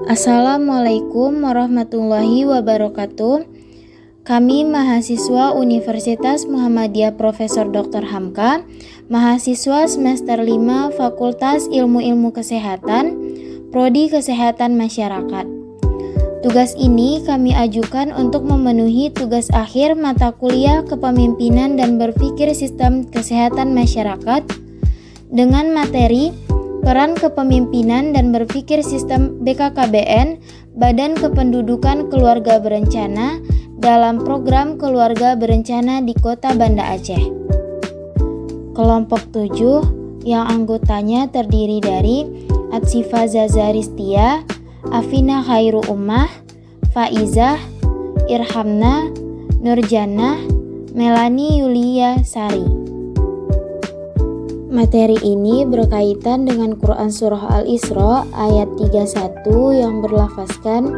Assalamualaikum warahmatullahi wabarakatuh. Kami mahasiswa Universitas Muhammadiyah Profesor Dr. Hamka, mahasiswa semester 5 Fakultas Ilmu-Ilmu Kesehatan, Prodi Kesehatan Masyarakat. Tugas ini kami ajukan untuk memenuhi tugas akhir mata kuliah Kepemimpinan dan Berpikir Sistem Kesehatan Masyarakat dengan materi Peran Kepemimpinan dan Berpikir Sistem BKKBN Badan Kependudukan Keluarga Berencana dalam program Keluarga Berencana di Kota Banda Aceh. Kelompok 7 yang anggotanya terdiri dari Atsifa Zazaristia, Afina Khairu Ummah, Faizah, Irhamna, Nurjannah, Melani Yulia Sari. Materi ini berkaitan dengan Quran Surah Al-Isra ayat 31 yang berlafazkan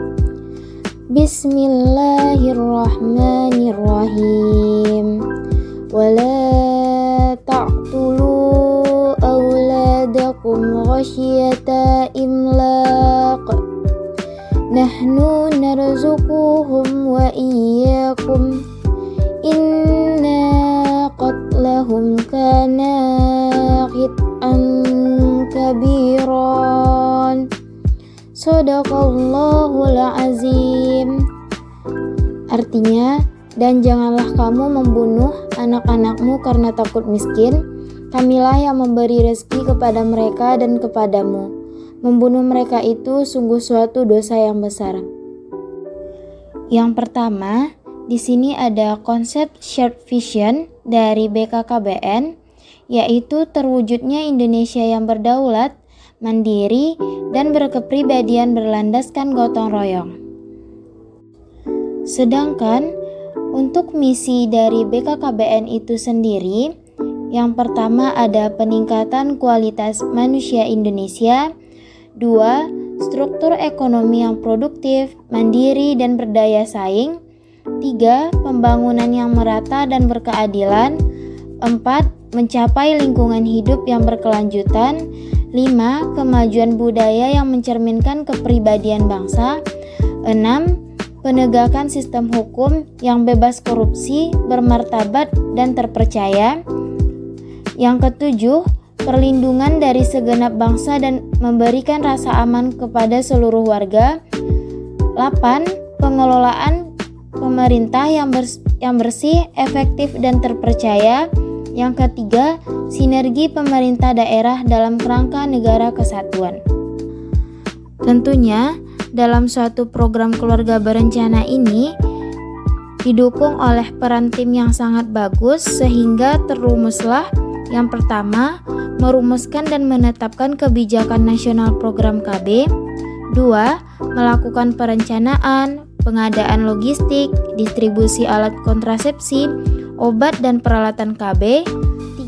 Bismillahirrahmanirrahim Wala ta'tulu awladakum ghasyata imlaq Nahnu narzuquhum wa iyyakum Inna qatlahum kana khit'an kabiran Sadaqallahul azim. Artinya, dan janganlah kamu membunuh anak-anakmu karena takut miskin. Kamilah yang memberi rezeki kepada mereka dan kepadamu. Membunuh mereka itu sungguh suatu dosa yang besar. Yang pertama, di sini ada konsep shared vision dari BKKBN, yaitu terwujudnya Indonesia yang berdaulat, mandiri, dan berkepribadian berlandaskan gotong royong. Sedangkan untuk misi dari BKKBN itu sendiri, yang pertama ada peningkatan kualitas manusia Indonesia, 2. Struktur ekonomi yang produktif, mandiri, dan berdaya saing, 3. Pembangunan yang merata dan berkeadilan, 4. Mencapai lingkungan hidup yang berkelanjutan, 5. Kemajuan budaya yang mencerminkan kepribadian bangsa, 6. Penegakan sistem hukum yang bebas korupsi, bermartabat, dan terpercaya. Yang ketujuh, perlindungan dari segenap bangsa dan memberikan rasa aman kepada seluruh warga. 8. Pengelolaan pemerintah yang bersih, efektif, dan terpercaya. Yang ketiga, sinergi pemerintah daerah dalam kerangka negara kesatuan. Tentunya, dalam suatu program keluarga berencana ini didukung oleh peran tim yang sangat bagus sehingga terumuslah yang pertama, merumuskan dan menetapkan kebijakan nasional program KB. 2. Melakukan perencanaan, pengadaan logistik, distribusi alat kontrasepsi, obat dan peralatan KB.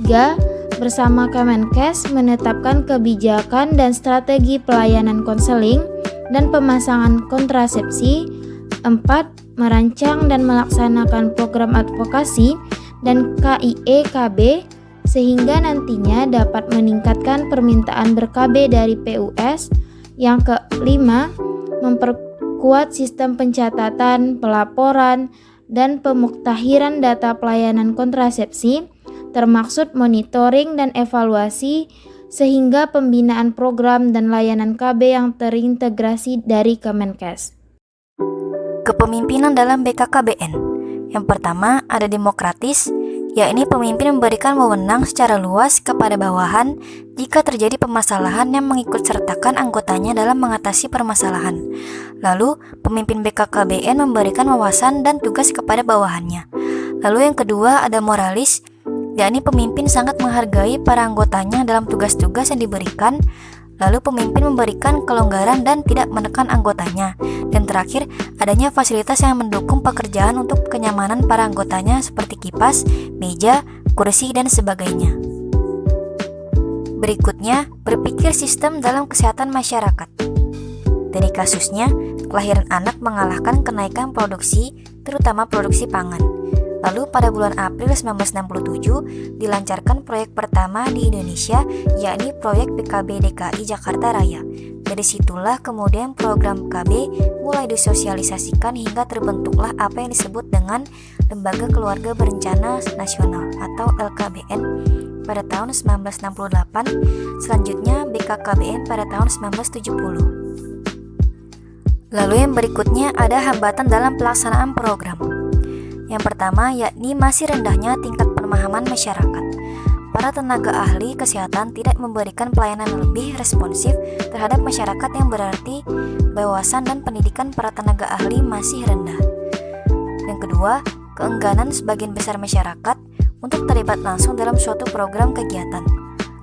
3. Bersama Kemenkes menetapkan kebijakan dan strategi pelayanan konseling dan pemasangan kontrasepsi. 4. Merancang dan melaksanakan program advokasi dan KIE KB sehingga nantinya dapat meningkatkan permintaan ber-KB dari PUS. Yang kelima, memperkuat sistem pencatatan, pelaporan, dan pemuktahiran data pelayanan kontrasepsi, termaksud monitoring dan evaluasi, sehingga pembinaan program dan layanan KB yang terintegrasi dari Kemenkes. Kepemimpinan dalam BKKBN. Yang pertama ada demokratis, yakni pemimpin memberikan wewenang secara luas kepada bawahan jika terjadi permasalahan yang mengikut sertakan anggotanya dalam mengatasi permasalahan. Lalu, pemimpin BKKBN memberikan wawasan dan tugas kepada bawahannya. Lalu yang kedua ada moralis, yakni pemimpin sangat menghargai para anggotanya dalam tugas-tugas yang diberikan. Lalu pemimpin memberikan kelonggaran dan tidak menekan anggotanya. Dan terakhir, adanya fasilitas yang mendukung pekerjaan untuk kenyamanan para anggotanya seperti kipas, meja, kursi, dan sebagainya. Berikutnya, berpikir sistem dalam kesehatan masyarakat. Dari kasusnya, kelahiran anak mengalahkan kenaikan produksi, terutama produksi pangan. Lalu pada bulan April 1967 dilancarkan proyek pertama di Indonesia, yakni proyek PKB DKI Jakarta Raya. Dari situlah kemudian program KB mulai disosialisasikan hingga terbentuklah apa yang disebut dengan Lembaga Keluarga Berencana Nasional atau LKBN pada tahun 1968, selanjutnya BKKBN pada tahun 1970. Lalu yang berikutnya ada hambatan dalam pelaksanaan program. Yang pertama yakni masih rendahnya tingkat pemahaman masyarakat. Para tenaga ahli kesehatan tidak memberikan pelayanan lebih responsif terhadap masyarakat, yang berarti wawasan dan pendidikan para tenaga ahli masih rendah. Yang kedua, keengganan sebagian besar masyarakat untuk terlibat langsung dalam suatu program kegiatan.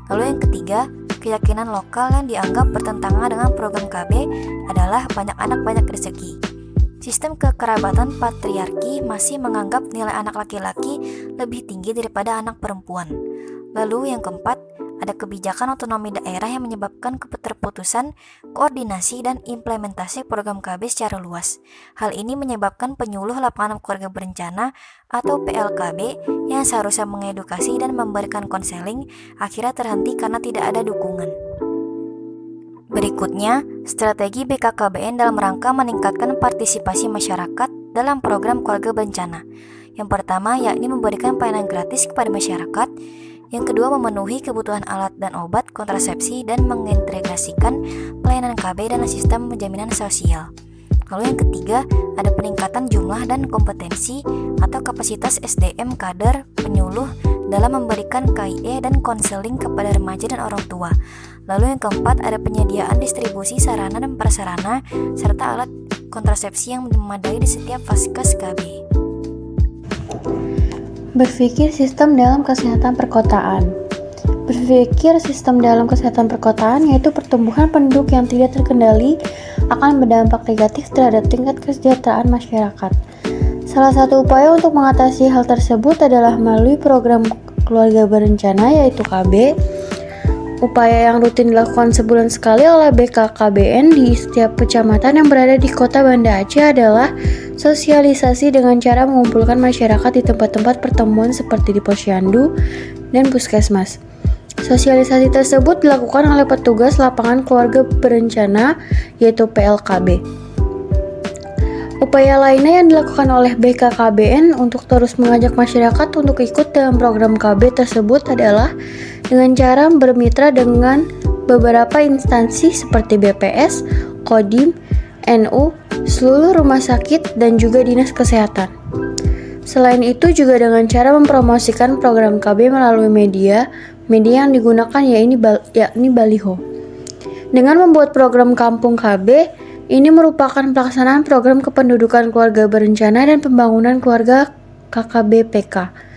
Lalu yang ketiga, keyakinan lokal yang dianggap bertentangan dengan program KB adalah banyak anak banyak rezeki. Sistem kekerabatan patriarki masih menganggap nilai anak laki-laki lebih tinggi daripada anak perempuan. Lalu yang keempat, ada kebijakan otonomi daerah yang menyebabkan keterputusan koordinasi dan implementasi program KB secara luas. Hal ini menyebabkan penyuluh lapangan keluarga berencana atau PLKB yang seharusnya mengedukasi dan memberikan konseling akhirnya terhenti karena tidak ada dukungan. Berikutnya, strategi BKKBN dalam rangka meningkatkan partisipasi masyarakat dalam program keluarga berencana. Yang pertama yakni memberikan pelayanan gratis kepada masyarakat. Yang kedua, memenuhi kebutuhan alat dan obat kontrasepsi dan mengintegrasikan pelayanan KB dalam sistem jaminan sosial. Lalu yang ketiga, ada peningkatan jumlah dan kompetensi atau kapasitas SDM kader penyuluh dalam memberikan KIE dan konseling kepada remaja dan orang tua. Lalu yang keempat, ada penyediaan distribusi sarana dan prasarana serta alat kontrasepsi yang memadai di setiap vaskes KB. Berpikir sistem dalam kesehatan perkotaan. Berpikir sistem dalam kesehatan perkotaan yaitu pertumbuhan penduduk yang tidak terkendali akan berdampak negatif terhadap tingkat kesejahteraan masyarakat. Salah satu upaya untuk mengatasi hal tersebut adalah melalui program keluarga berencana yaitu KB. Upaya yang rutin dilakukan sebulan sekali oleh BKKBN di setiap kecamatan yang berada di kota Banda Aceh adalah sosialisasi dengan cara mengumpulkan masyarakat di tempat-tempat pertemuan seperti di posyandu dan puskesmas. Sosialisasi tersebut dilakukan oleh petugas lapangan keluarga berencana yaitu PLKB. Upaya lainnya yang dilakukan oleh BKKBN untuk terus mengajak masyarakat untuk ikut dalam program KB tersebut adalah dengan cara bermitra dengan beberapa instansi seperti BPS, Kodim, NU, seluruh rumah sakit, dan juga dinas kesehatan. Selain itu juga dengan cara mempromosikan program KB melalui media yang digunakan yakni baliho. Dengan membuat program Kampung KB, ini merupakan pelaksanaan program kependudukan keluarga berencana dan pembangunan keluarga KKBPK.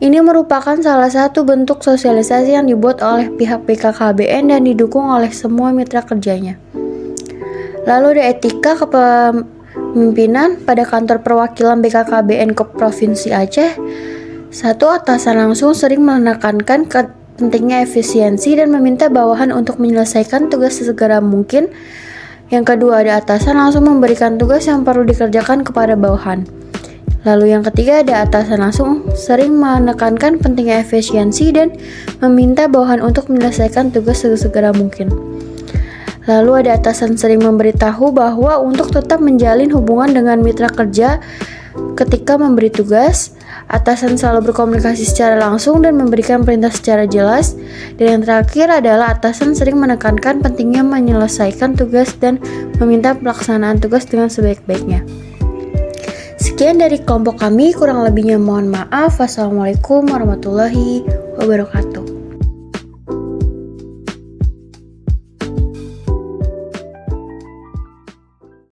Ini merupakan salah satu bentuk sosialisasi yang dibuat oleh pihak BKKBN dan didukung oleh semua mitra kerjanya. Lalu ada etika kepemimpinan pada kantor perwakilan BKKBN ke Provinsi Aceh. Satu, atasan langsung sering menekankan pentingnya efisiensi dan meminta bawahan untuk menyelesaikan tugas sesegera mungkin. Yang kedua, ada atasan langsung memberikan tugas yang perlu dikerjakan kepada bawahan. Lalu yang ketiga, ada atasan langsung sering menekankan pentingnya efisiensi dan meminta bawahan untuk menyelesaikan tugas sesegera mungkin. Lalu ada atasan sering memberitahu bahwa untuk tetap menjalin hubungan dengan mitra kerja ketika memberi tugas, atasan selalu berkomunikasi secara langsung dan memberikan perintah secara jelas. Dan yang terakhir adalah atasan sering menekankan pentingnya menyelesaikan tugas dan meminta pelaksanaan tugas dengan sebaik-baiknya. Sekian dari kelompok kami, kurang lebihnya mohon maaf. Wassalamualaikum warahmatullahi wabarakatuh.